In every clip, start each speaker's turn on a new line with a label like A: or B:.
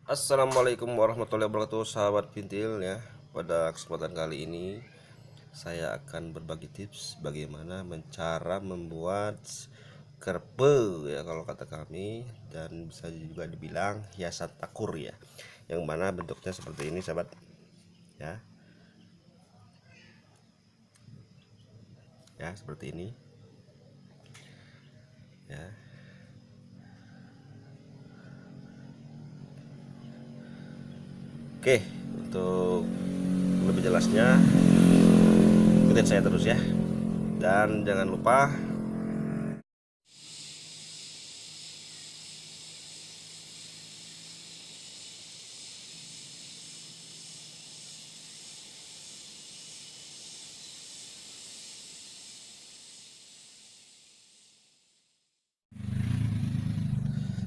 A: Assalamualaikum warahmatullahi wabarakatuh, sahabat pintil ya. Pada kesempatan kali ini saya akan berbagi tips bagaimana cara membuat kerpe ya kalau kata kami, dan bisa juga dibilang hiasan takur ya. Yang mana bentuknya seperti ini sahabat ya. Ya, seperti ini ya. Oke, untuk lebih jelasnya ikutin saya terus ya. Dan jangan lupa.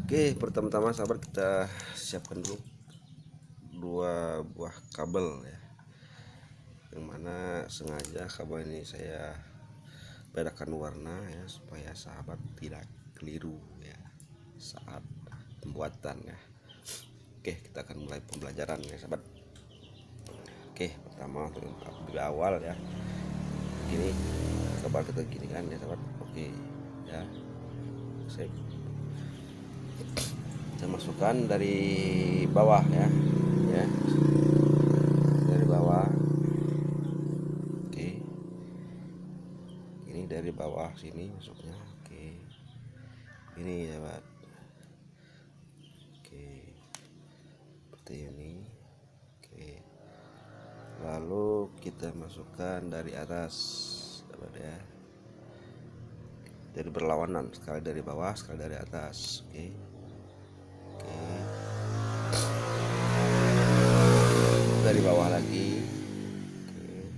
A: Oke, pertama-tama sahabat kita siapkan dulu dua buah kabel ya, yang mana sengaja kabel ini saya bedakan warna ya supaya sahabat tidak keliru ya saat pembuatan ya. Oke, kita akan mulai pembelajaran ya sahabat. Oke, pertama untuk di awal ya, gini kabel kita gini kan ya sahabat. Oke ya, saya masukkan dari bawah ya, ya dari bawah. Oke, ini dari bawah sini masuknya. Oke, ini ya sahabat. Oke, seperti ini. Oke, lalu kita masukkan dari atas sahabat ya, jadi berlawanan, sekali dari bawah sekali dari atas. Oke, oke, dari bawah lagi. Oke,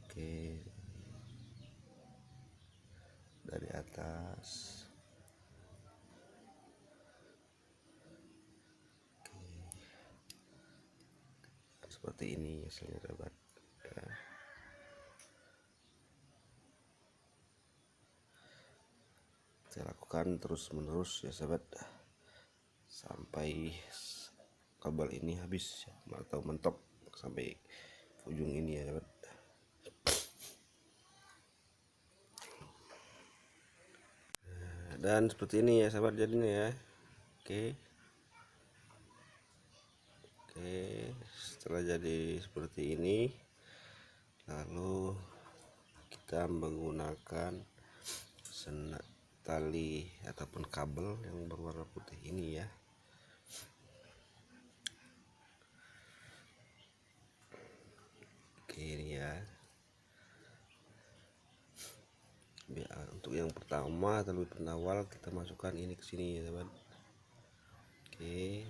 A: oke, dari atas. Oke, seperti ini hasilnya sahabat ya. Saya lakukan terus menerus ya sahabat sampai kabel ini habis ya, atau mentok sampai ujung ini ya sahabat. Dan seperti ini ya sahabat jadinya ya. Oke, oke, setelah jadi seperti ini, lalu kita menggunakan tali ataupun kabel yang berwarna putih ini ya. Oke, ini ya. Untuk yang pertama terlebih penawal kita masukkan ini ke sini ya teman. Oke,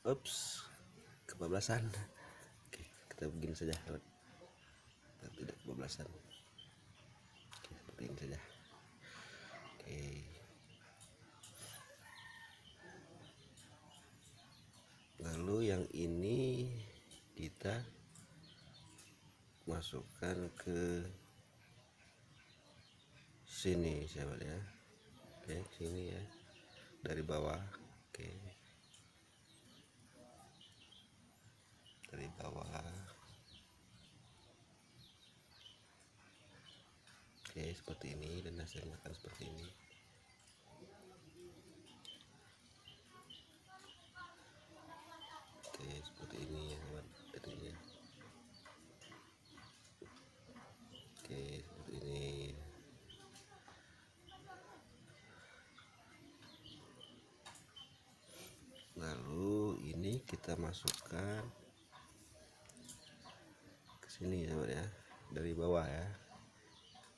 A: ups, kebablasan. Oke, kita begini saja teman, tidak kebablasan. Oke, seperti ini saja. Oke, lalu yang ini kita masukkan ke sini sahabat ya. Oke, sini ya, dari bawah. Oke, dari bawah. Oke, seperti ini, dan hasilnya akan seperti ini. Oke, seperti ini ya teman jadinya. Oke, seperti ini. Lalu ini kita masukkan ke sini ya teman ya, dari bawah ya.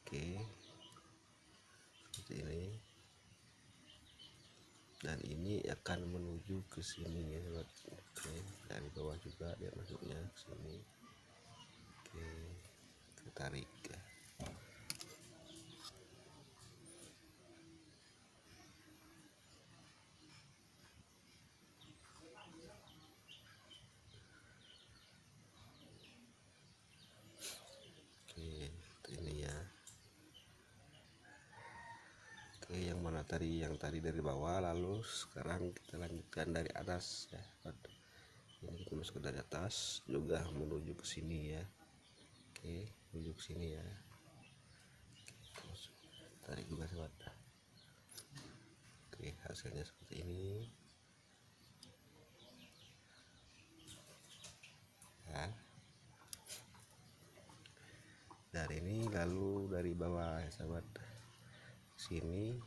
A: Oke, seperti ini, dan ini akan menuju ke sini ya teman. Oke, dari bawah juga dia masuknya ke sini. Oke, kita tarik ya. Oke, seperti ini ya. Oke, yang mana yang tadi dari bawah, lalu sekarang kita lanjutkan dari atas ya. Ini kita masuk dari atas juga menuju ke sini ya. Oke, menuju ke sini ya. Terus tarik juga sobat. Oke, hasilnya seperti ini ya. Dari ini lalu dari bawah ya sahabat, sini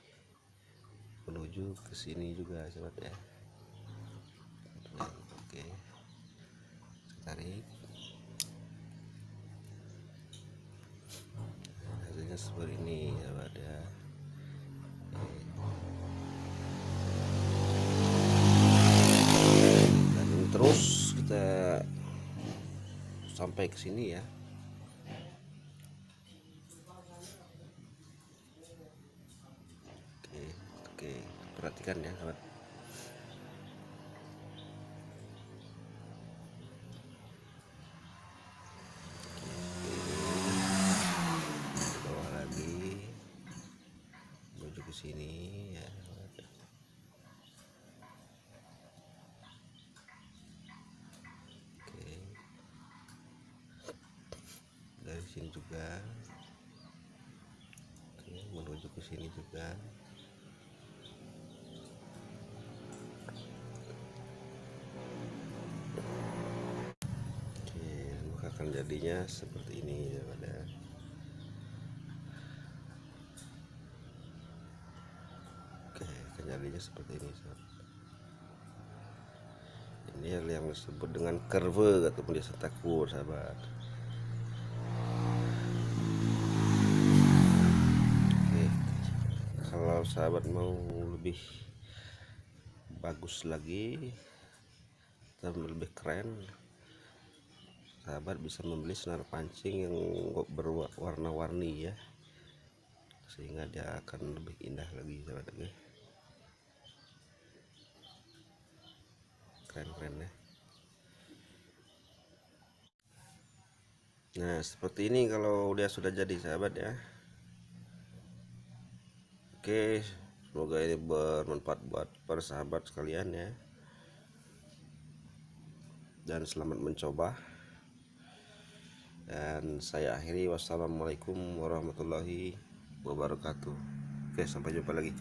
A: menuju ke sini juga sahabat ya. Oke, tarik, hasilnya seperti ini sahabat ya. Dan terus kita sampai ke sini ya. Oke, perhatikan ya sahabat. Ke bawah lagi menuju ke sini ya sahabat. Oke, dari sini juga. Oke, menuju ke sini juga. Akan jadinya seperti ini ya pada. Oke, akan jadinya seperti ini sahabat. Ini yang disebut dengan curve ataupun dia setakur sahabat. Oke, kalau sahabat mau lebih bagus lagi dan lebih keren, sahabat bisa membeli senar pancing yang berwarna-warni ya, sehingga dia akan lebih indah lagi sahabat. Oke, keren-keren ya. Nah seperti ini kalau dia sudah jadi sahabat ya. Oke, semoga ini bermanfaat buat para sahabat sekalian ya, dan selamat mencoba. Dan saya akhiri, wassalamualaikum warahmatullahi wabarakatuh. Oke, sampai jumpa lagi.